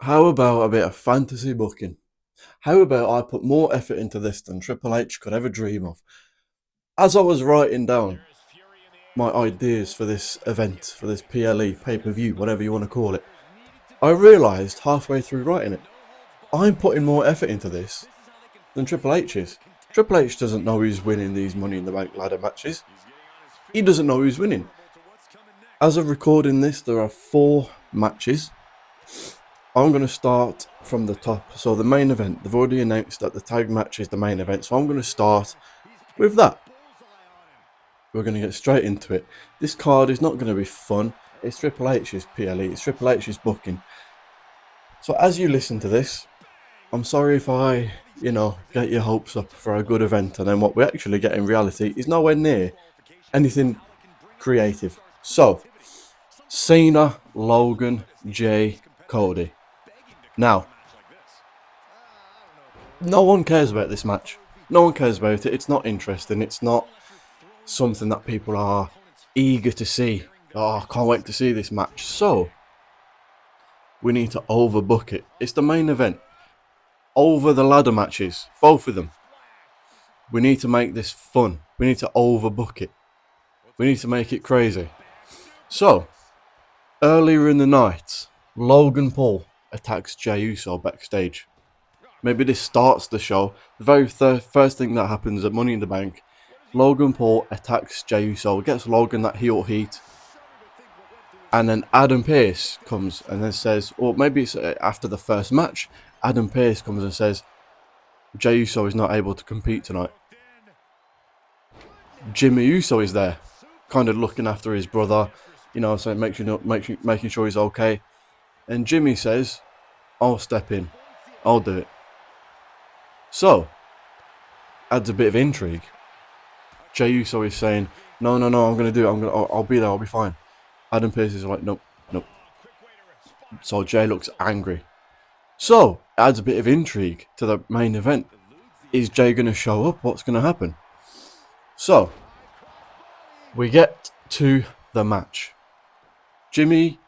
How about a bit of fantasy booking? How about I put more effort into this than Triple H could ever dream of? As I was writing down my ideas for this event, for this PLE, pay-per-view, whatever you want to call it, I realised halfway through writing it, I'm putting more effort into this than Triple H is. Triple H doesn't know who's winning these Money in the Bank ladder matches. He doesn't know who's winning. As of recording this, there are 4 matches. I'm going to start from the top. So the main event, they've already announced that the tag match is the main event. So I'm going to start with that. We're going to get straight into it. This card is not going to be fun. It's Triple H's PLE. It's Triple H's booking. So as you listen to this, I'm sorry if I, get your hopes up for a good event. And then what we actually get in reality is nowhere near anything creative. So, Cena, Logan, Jay, Cody. Now, no one cares about this match. No one cares about it. It's not interesting. It's not something that people are eager to see. Oh, I can't wait to see this match. So, we need to overbook it. It's the main event. Over the ladder matches. Both of them. We need to make this fun. We need to overbook it. We need to make it crazy. So, earlier in the night, Logan Paul attacks Jey Uso backstage. Maybe this starts the show. The very first thing that happens at Money in the Bank, Logan Paul attacks Jey Uso, gets Logan that heel heat, and then Adam Pearce comes and then says, or maybe it's after the first match, Adam Pearce comes and says, Jey Uso is not able to compete tonight. Jimmy Uso is there, kind of looking after his brother, so making sure he's okay. And Jimmy says, I'll step in. I'll do it. So, adds a bit of intrigue. Jey Uso is saying, no, I'm going to do it. I'll be there. I'll be fine. Adam Pearce is like, nope. So Jey looks angry. So, adds a bit of intrigue to the main event. Is Jey going to show up? What's going to happen? So, we get to the match. Jimmy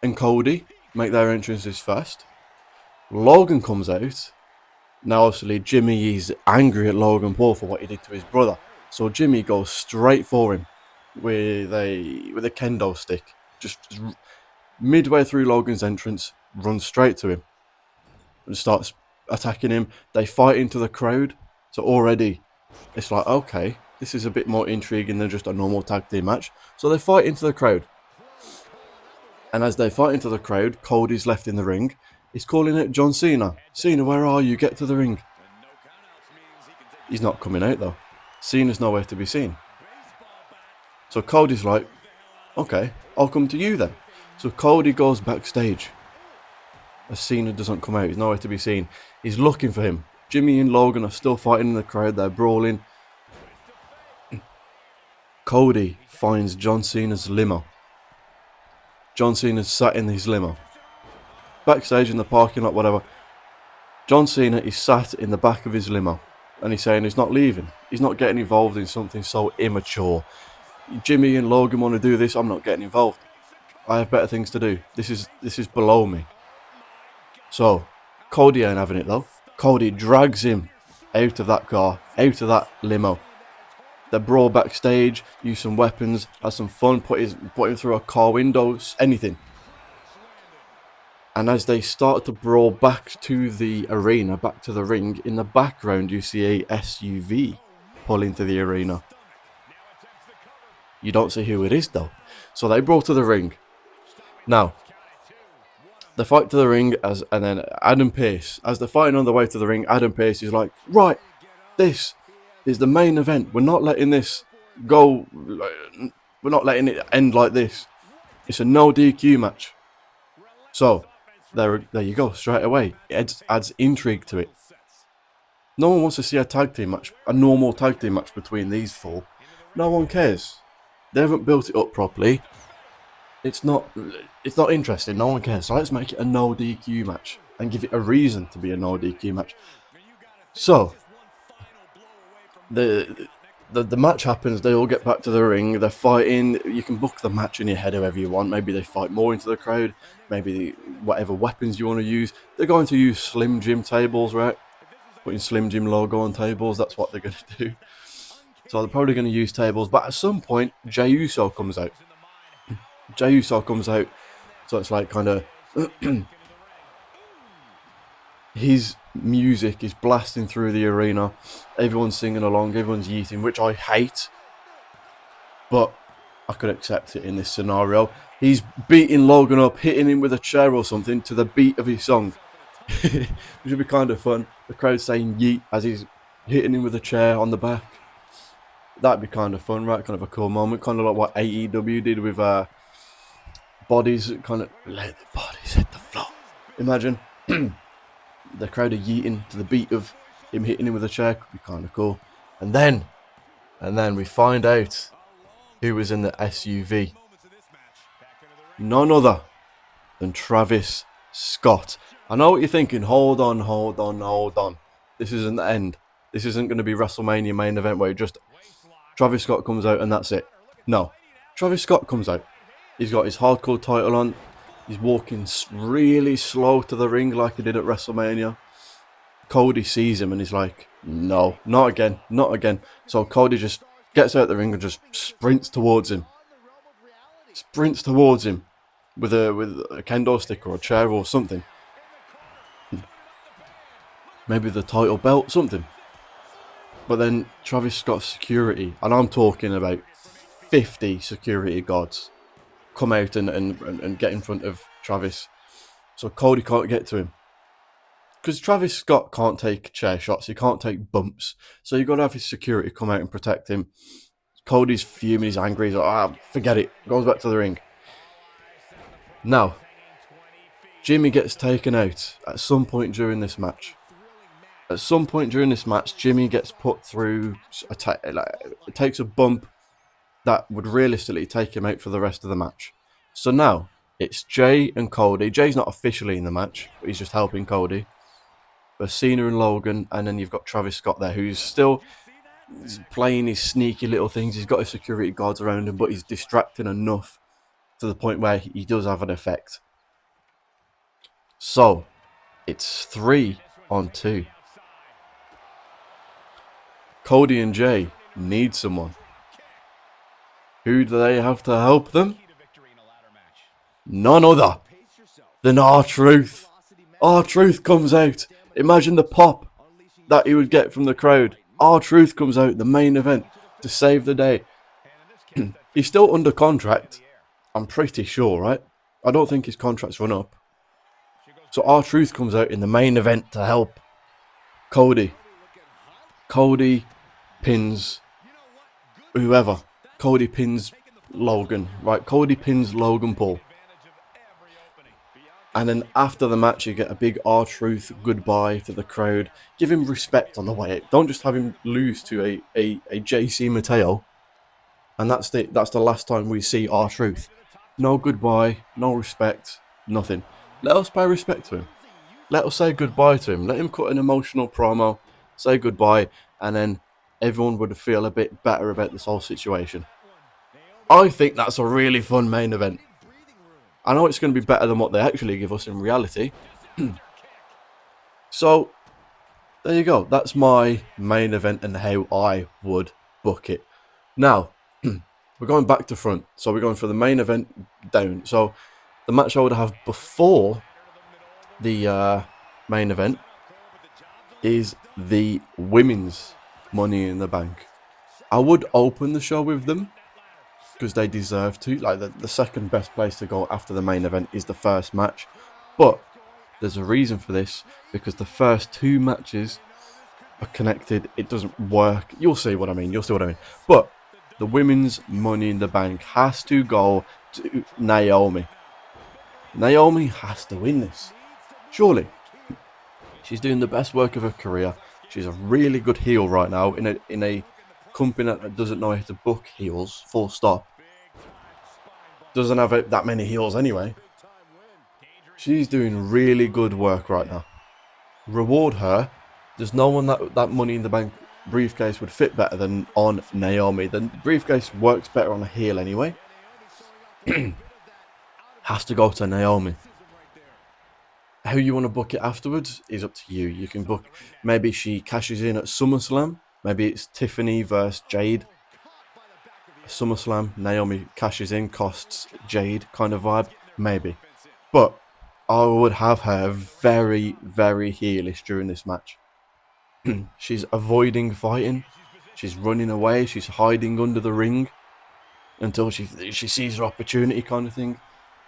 and Cody make their entrances first. Logan comes out. Now, obviously, Jimmy is angry at Logan Paul for what he did to his brother. So Jimmy goes straight for him with a kendo stick. Just midway through Logan's entrance, runs straight to him and starts attacking him. They fight into the crowd. So already, it's like, okay, this is a bit more intriguing than just a normal tag team match. So they fight into the crowd. And as they fight into the crowd, Cody's left in the ring. He's calling out John Cena. Cena, where are you? Get to the ring. He's not coming out though. Cena's nowhere to be seen. So Cody's like, okay, I'll come to you then. So Cody goes backstage. As Cena doesn't come out, he's nowhere to be seen. He's looking for him. Jimmy and Logan are still fighting in the crowd. They're brawling. Cody finds John Cena's limo. John Cena's sat in his limo. Backstage in the parking lot, whatever. John Cena is sat in the back of his limo. And he's saying he's not leaving. He's not getting involved in something so immature. Jimmy and Logan want to do this. I'm not getting involved. I have better things to do. This is below me. So, Cody ain't having it though. Cody drags him out of that car, out of that limo. They brawl backstage, use some weapons, have some fun, put him through a car windows, anything. And as they start to brawl back to the arena, back to the ring, in the background you see a SUV pull into the arena. You don't see who it is though. So they brawl to the ring. Now, they fight to the ring, and then Adam Pearce, as they're fighting on the way to the ring, Adam Pearce is like, right, this is the main event. We're not letting this go, we're not letting it end like this. It's a no DQ match. So, there you go, straight away. It adds intrigue to it. No one wants to see a tag team match, a normal tag team match between these 4. No one cares. They haven't built it up properly. It's not interesting. No one cares. So let's make it a no DQ match and give it a reason to be a no DQ match. So the match happens. They all get back to the ring. They're fighting. You can book the match in your head however you want. Maybe they fight more into the crowd. Maybe whatever weapons you want to use. They're going to use Slim Jim tables, right? Putting Slim Jim logo on tables. That's what they're going to do. So they're probably going to use tables. But at some point, Jey Uso comes out. Jey Uso comes out. So it's like kind of... his music is blasting through the arena. Everyone's singing along. Everyone's yeeting, which I hate. But I could accept it in this scenario. He's beating Logan up, hitting him with a chair or something to the beat of his song. Which would be kind of fun. The crowd saying yeet as he's hitting him with a chair on the back. That'd be kind of fun, right? Kind of a cool moment. Kind of like what AEW did with bodies. Kind of let the bodies hit the floor. Imagine the crowd are yeeting to the beat of him hitting him with a chair. Could be kind of cool. And then we find out who was in the SUV. None other than Travis Scott. I know what you're thinking. Hold on. This isn't the end. This isn't going to be WrestleMania main event where just Travis Scott comes out and that's it. No. Travis Scott comes out. He's got his hardcore title on. He's walking really slow to the ring like he did at WrestleMania. Cody sees him and he's like, no, not again. So Cody just gets out the ring and just sprints towards him. With a kendo stick or a chair or something. Maybe the title belt, something. But then Travis Scott's security, and I'm talking about 50 security guards, come out and get in front of Travis. So Cody can't get to him. Because Travis Scott can't take chair shots, he can't take bumps. So you've got to have his security come out and protect him. Cody's fuming, he's angry, he's like, forget it. Goes back to the ring. Now, Jimmy gets taken out at some point during this match. Jimmy gets put through, it takes a bump that would realistically take him out for the rest of the match. So now, it's Jey and Cody. Jey's not officially in the match, but he's just helping Cody. But Cena and Logan, and then you've got Travis Scott there, who's still playing his sneaky little things. He's got his security guards around him, but he's distracting enough to the point where he does have an effect. So, it's 3-on-2. Cody and Jey need someone. Who do they have to help them? None other than R-Truth. R-Truth comes out. Imagine the pop that he would get from the crowd. R-Truth comes out, the main event, to save the day. He's still under contract. I'm pretty sure, right? I don't think his contract's run up. So R-Truth comes out in the main event to help Cody. Cody pins whoever. Cody pins Logan, right? Cody pins Logan Paul. And then after the match, you get a big R-Truth goodbye to the crowd. Give him respect on the way out. Don't just have him lose to a JC Mateo. And that's the last time we see R-Truth. No goodbye, no respect, nothing. Let us pay respect to him. Let us say goodbye to him. Let him cut an emotional promo, say goodbye, and then everyone would feel a bit better about this whole situation. I think that's a really fun main event. I know it's going to be better than what they actually give us in reality. So, there you go. That's my main event and how I would book it. Now, we're going back to front. So, we're going for the main event down. So, the match I would have before the main event is the women's Money in the Bank. I would open the show with them because they deserve to. Like the second best place to go after the main event is the first match. But there's a reason for this, because the first two matches are connected. It doesn't work. You'll see what I mean. But the women's Money in the Bank has to go to Naomi. Naomi has to win this. Surely. She's doing the best work of her career. She's a really good heel right now in a company that doesn't know how to book heels, full stop. Doesn't have that many heels anyway. She's doing really good work right now. Reward her. There's no one that Money in the Bank briefcase would fit better than on Naomi. The briefcase works better on a heel anyway. Has to go to Naomi. How you want to book it afterwards is up to you. You can book, maybe she cashes in at SummerSlam. Maybe it's Tiffany versus Jade. SummerSlam, Naomi cashes in, costs Jade kind of vibe. Maybe. But I would have her very, very heelish during this match. She's avoiding fighting. She's running away. She's hiding under the ring until she sees her opportunity kind of thing.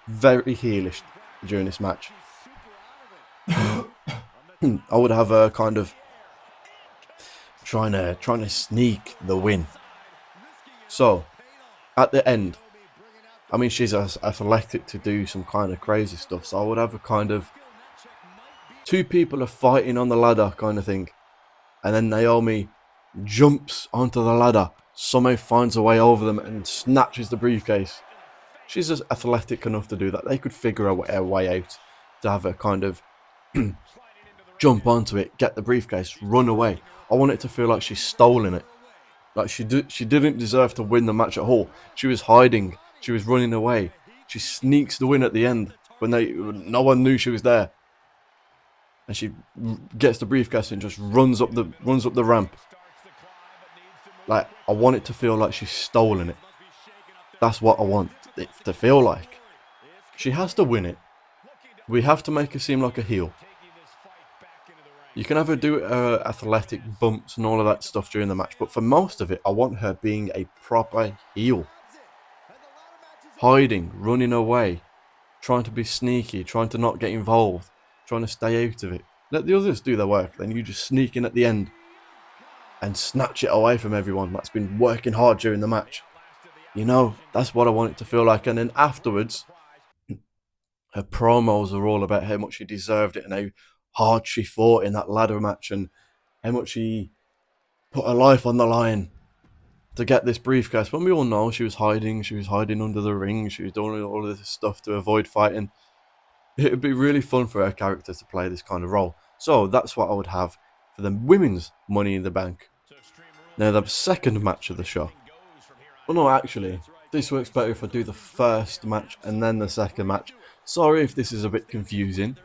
Very heelish during this match. I would have her kind of trying to sneak the win. So, at the end, I mean, she's athletic to do some kind of crazy stuff. So I would have a kind of two people are fighting on the ladder kind of thing. And then Naomi jumps onto the ladder, somehow finds a way over them and snatches the briefcase. She's just athletic enough to do that. They could figure a way out to have her kind of jump onto it, get the briefcase, run away. I want it to feel like she's stolen it. Like she didn't deserve to win the match at all. She was hiding. She was running away. She sneaks the win at the end when no one knew she was there. And she gets the briefcase and just runs up the ramp. Like, I want it to feel like she's stolen it. That's what I want it to feel like. She has to win it. We have to make her seem like a heel. You can have her do athletic bumps and all of that stuff during the match, but for most of it, I want her being a proper heel. Hiding, running away, trying to be sneaky, trying to not get involved, trying to stay out of it. Let the others do their work, then you just sneak in at the end and snatch it away from everyone that's been working hard during the match. You know, that's what I want it to feel like. And then afterwards, her promos are all about how much she deserved it and how hard she fought in that ladder match and how much she put her life on the line to get this briefcase. When we all know she was hiding under the ring, she was doing all of this stuff to avoid fighting. It would be really fun for her character to play this kind of role. So that's what I would have for the women's Money in the Bank. Now the second match of the show. Well, no, actually, this works better if I do the first match and then the second match. Sorry if this is a bit confusing,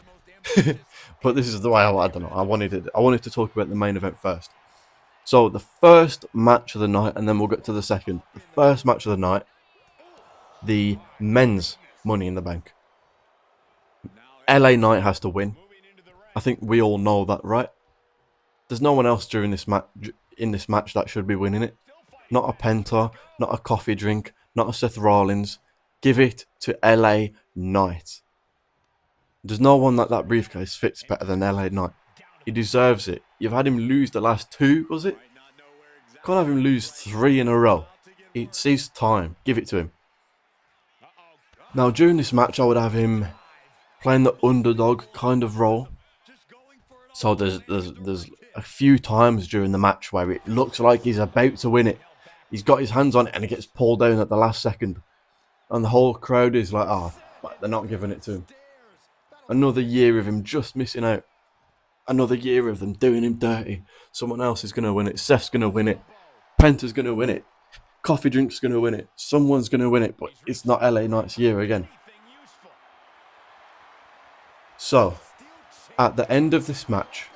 but this is the way I don't know. I wanted to talk about the main event first. So the first match of the night, and then we'll get to the second. The first match of the night, the men's Money in the Bank. LA Knight has to win. I think we all know that, right? There's no one else during this in this match that should be winning it. Not a Penta, not a coffee drink, not a Seth Rollins. Give it to LA Knight. There's no one that briefcase fits better than LA Knight. He deserves it. You've had him lose the last two, was it? Can't have him lose 3 in a row. It's his time. Give it to him. Now, during this match, I would have him playing the underdog kind of role. So there's a few times during the match where it looks like he's about to win it. He's got his hands on it and it gets pulled down at the last second. And the whole crowd is like, they're not giving it to him. Another year of him just missing out. Another year of them doing him dirty. Someone else is going to win it. Seth's going to win it. Penta's going to win it. Coffee Drink's going to win it. Someone's going to win it, but it's not LA Knight's year again. So, at the end of this match,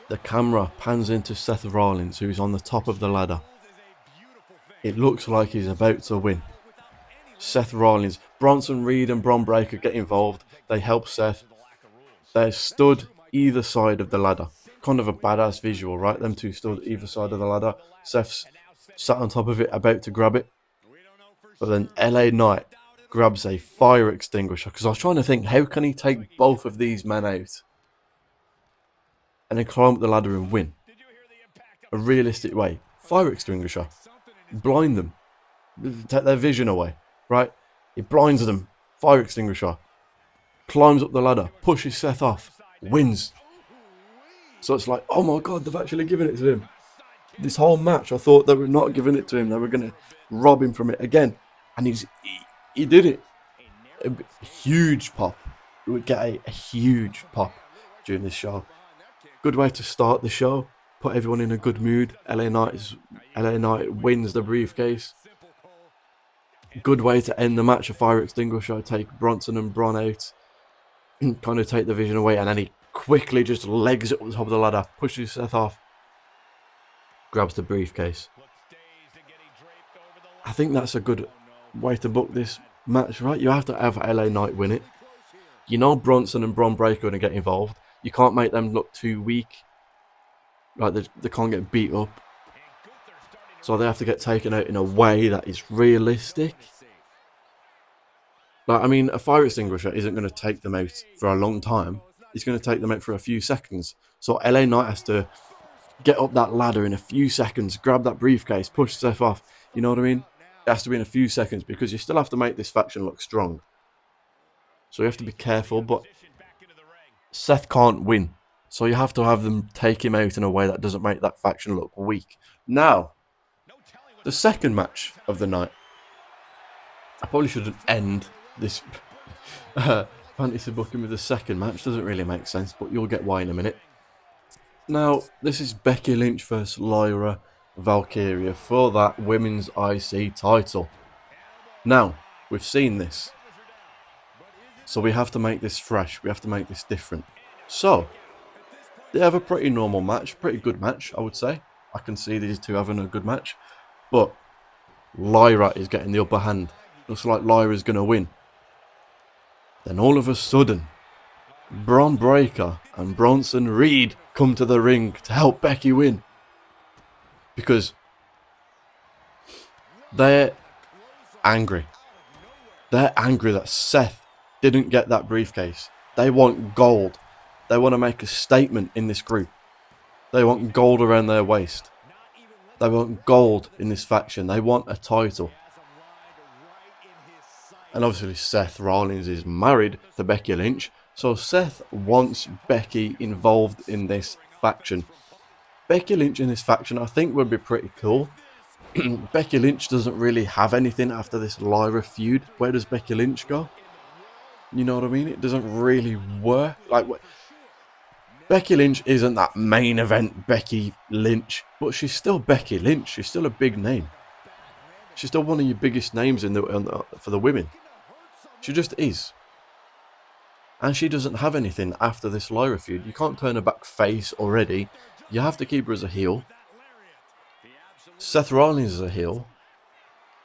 the camera pans into Seth Rollins, who's on the top of the ladder. It looks like he's about to win. Seth Rollins, Bronson Reed and Bron Breakker get involved. They help Seth. They're stood either side of the ladder. Kind of a badass visual, right? Them two stood either side of the ladder. Seth's sat on top of it, about to grab it. But then LA Knight grabs a fire extinguisher. Because I was trying to think, how can he take both of these men out? And then climb up the ladder and win. A realistic way. Fire extinguisher. Blind them. Take their vision away. Right? He blinds them. Fire extinguisher. Climbs up the ladder. Pushes Seth off. Wins. So it's like, oh my god, they've actually given it to him. This whole match, I thought they were not giving it to him. They were going to rob him from it again. And he did it. A huge pop. We would get a huge pop during this show. Good way to start the show. put everyone in a good mood. LA Knight wins the briefcase. Good way to end the match. A fire extinguisher, take Bronson and Braun out, kind of take the vision away, and then he quickly just legs it up the top of the ladder, pushes Seth off, grabs the briefcase. I think that's a good way to book this match, right? You have to have LA Knight win it. You know Bronson and Braun Breaker are going to get involved. You can't make them look too weak. Like they can't get beat up. So they have to get taken out in a way that is realistic. Like, I mean, a fire extinguisher isn't going to take them out for a long time. It's going to take them out for a few seconds. So LA Knight has to get up that ladder in a few seconds, grab that briefcase, push Seth off. You know what I mean? It has to be in a few seconds because you still have to make this faction look strong. So you have to be careful, but Seth can't win. So you have to have them take him out in a way that doesn't make that faction look weak. Now, the second match of the night. I probably shouldn't end this fantasy booking with the second match. Doesn't really make sense, but you'll get why in a minute. Now, this is Becky Lynch versus Lyra Valkyria for that Women's IC title. Now, we've seen this. So we have to make this fresh. We have to make this different. So, they have a pretty normal match. Pretty good match, I would say. I can see these two having a good match. But Lyra is getting the upper hand. Looks like Lyra's going to win. Then all of a sudden, Braun Breaker and Bronson Reed come to the ring to help Becky win. Because they're angry. They're angry that Seth didn't get that briefcase. They want gold. They want to make a statement in this group. They want gold around their waist. They want gold in this faction. They want a title. And obviously Seth Rollins is married to Becky Lynch. So Seth wants Becky involved in this faction. Becky Lynch in this faction I think would be pretty cool. Becky Lynch doesn't really have anything after this Lyra feud. Where does Becky Lynch go? You know what I mean? It doesn't really work. Like, Becky Lynch isn't that main event Becky Lynch, but she's still Becky Lynch. She's still a big name. She's still one of your biggest names for the women. She just is. And she doesn't have anything after this Lyra feud. You can't turn her back face already. You have to keep her as a heel. Seth Rollins is a heel.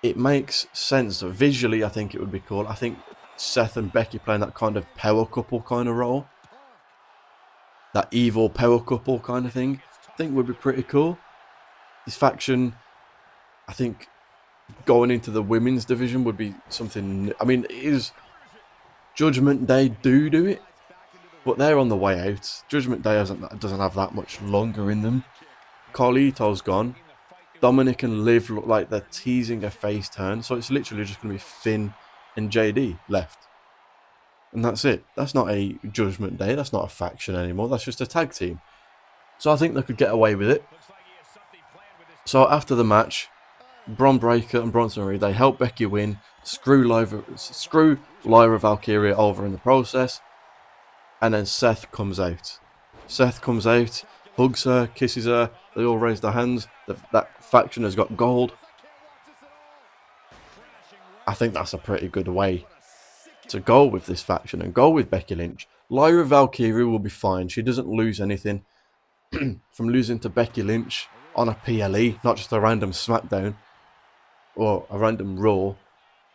It makes sense. Visually, I think it would be cool. I think Seth and Becky playing that kind of power couple kind of role. That evil power couple kind of thing. I think would be pretty cool. This faction, I think, going into the women's division would be something. I mean, it is Judgment Day do it, but they're on the way out. Judgment Day doesn't have that much longer in them. Carlito's gone. Dominic and Liv look like they're teasing a face turn, so it's literally just going to be Finn and JD left. And that's it. That's not a Judgment Day. That's not a faction anymore. That's just a tag team. So I think they could get away with it. So after the match, Braun Breaker and Bronson Reed, they help Becky win, screw Lyra Valkyria over in the process, and then Seth comes out. Seth comes out, hugs her, kisses her, they all raise their hands. That faction has got gold. I think that's a pretty good way to go with this faction and go with Becky Lynch. Lyra Valkyria will be fine. She doesn't lose anything from losing to Becky Lynch on a PLE, not just a random SmackDown or a random Raw.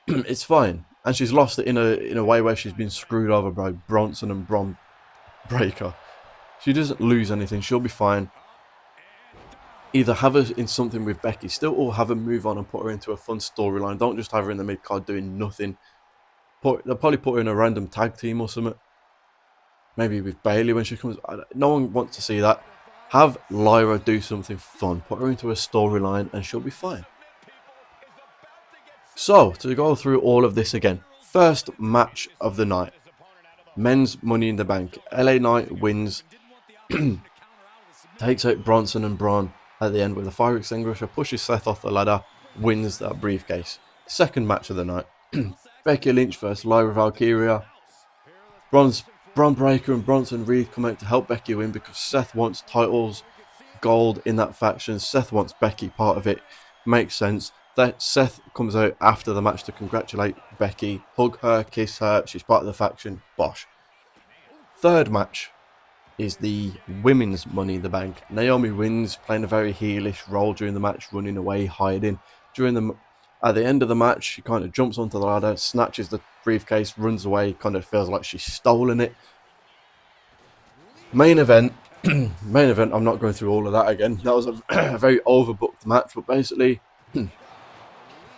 It's fine. And she's lost it in a way where she's been screwed over by Bronson and Braun Breaker. She doesn't lose anything. She'll be fine. Either have her in something with Becky still, or have her move on and put her into a fun storyline. Don't just have her in the mid-card doing nothing. They'll probably put her in a random tag team or something. Maybe with Bayley when she comes. No one wants to see that. Have Lyra do something fun. Put her into a storyline and she'll be fine. So, to go through all of this again. First match of the night. Men's Money in the Bank. LA Knight wins. Takes out Bronson and Braun at the end with a fire extinguisher. Pushes Seth off the ladder. Wins that briefcase. Second match of the night. Becky Lynch versus Lyra Valkyria. Braun Breaker and Bronson Reed come out to help Becky win because Seth wants titles. gold in that faction. Seth wants Becky part of it. Makes sense. That Seth comes out after the match to congratulate Becky, hug her, kiss her. She's part of the faction. Bosh. Third match is the women's Money in the Bank. Naomi wins, playing a very heelish role during the match, running away, hiding. At the end of the match, she kind of jumps onto the ladder, snatches the briefcase, runs away, kind of feels like she's stolen it. Main event. Main event, I'm not going through all of that again. That was a very overbooked match, but basically,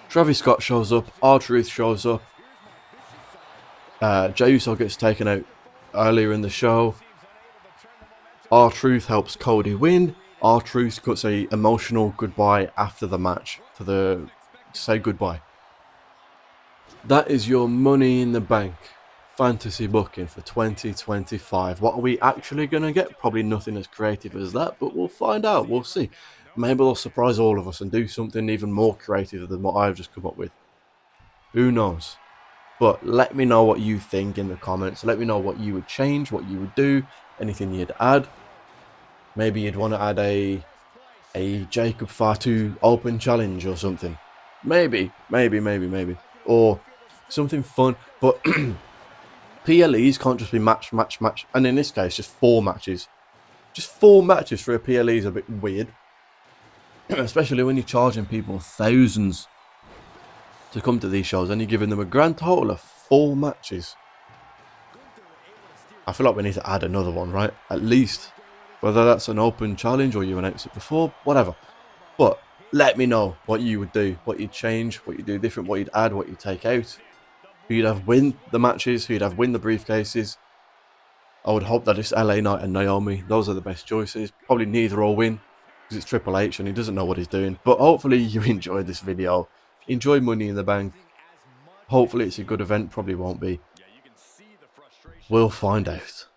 Travis Scott shows up, R-Truth shows up, Jey Uso gets taken out earlier in the show. R-Truth helps Cody win. R-Truth cuts a emotional goodbye after the match to say goodbye. That is your Money in the Bank fantasy booking for 2025. What are we actually going to get? Probably nothing as creative as that, but we'll find out. We'll see. Maybe they'll surprise all of us and do something even more creative than what I've just come up with. Who knows? But let me know what you think in the comments. Let me know what you would change, what you would do, anything you'd add. Maybe you'd want to add a Jacob Fatu open challenge or something. Maybe. Or something fun. But PLEs can't just be match. And in this case, just 4 matches. Just 4 matches for a PLE is a bit weird. Especially when you're charging people thousands to come to these shows and you're giving them a grand total of 4 matches. I feel like we need to add another one, right? At least. Whether that's an open challenge or you announced it before, whatever. But let me know what you would do, what you'd change, what you'd do different, what you'd add, what you'd take out. Who you'd have win the matches, who you'd have win the briefcases. I would hope that it's LA Knight and Naomi. Those are the best choices. Probably neither will win because it's Triple H and he doesn't know what he's doing. But hopefully you enjoyed this video. Enjoy Money in the Bank. Hopefully it's a good event. Probably won't be. We'll find out.